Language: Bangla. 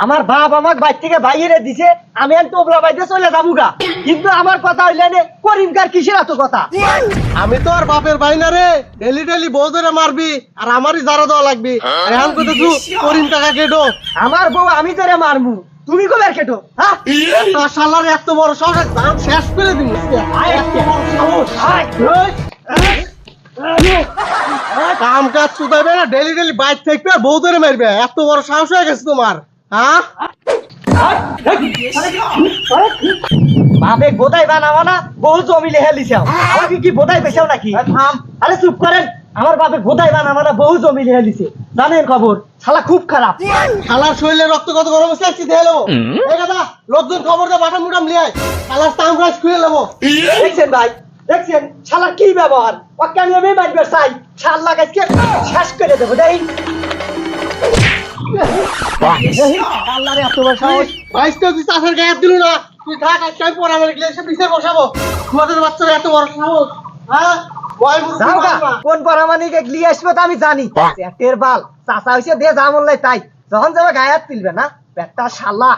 আমার বাপ আমাকে বাইর থেকে বাইরে দিছে, আমি আর টোবলা বাইতে চলে যাবুগা। কিন্তু আমার কথা হইলে নে, করিমকার কিসের এত কথা? আমি তো আর বাপের ভাই না রে, ডেলি ডেলি বউ ধরে মারবি আর আমারই জারা দেওয়া লাগবি। এখন কত তু করিম টাকা কেটো? আমার বউ আমি তোরে মারমু, তুমি কবে কেটো? হ্যাঁ তোর শালার এত বড় সাহস, দাম শেষ করে দিবি। কাম কাজ চুদাইবে না, ডেলি ডেলি বাইক থাকবে আর বউ ধরে মারবে, এত বড় সাহস হয়ে গেছে তোমার? হ্যাঁ বাপে বোধাই বানাবো না, বহু জমি লেহে লিছাও। আমাকে কি বোধাই পেছাও নাকি? আরে চুপ করেন, আমার বাপে বোধাই বানাবো না, বহু জমি লেহে লিছে। জানেন খবর, শালা খুব খারাপ। শালার শরীরে রক্ত কত গরম হচ্ছে দেখে নেবো। এই দাদা, লোকজন খবর দে, বাটাম মুটাম লিয়াই, শালার টাইম রাইজ খুলে নেবো। দেখছেন ভাই, দেখছেন শালা কি ব্যবহার? ওকে আমি এমনি মারবে চাই, শালা গাছকে শেষ করে দেবো। দেই আল্লাহরে এত বড় সাহস! বাইশটা তুই চাষের গায়ে দিল না, তুই থাক, আজকে আমি পরে আমার এসে পিছিয়ে বসাবো। তোমাদের বাচ্চারা এত বড় সাহস, হ্যাঁ? ভয় বুঝতে যাও গা, পারবা? কোন পরামানিকে লিয়ে আসবো তা আমি জানি। পেটের বাল চাচা হইছে দে যা মন লাই তাই, যখন যাবে গায়ে হাত তুলবে না পেটটা শালা।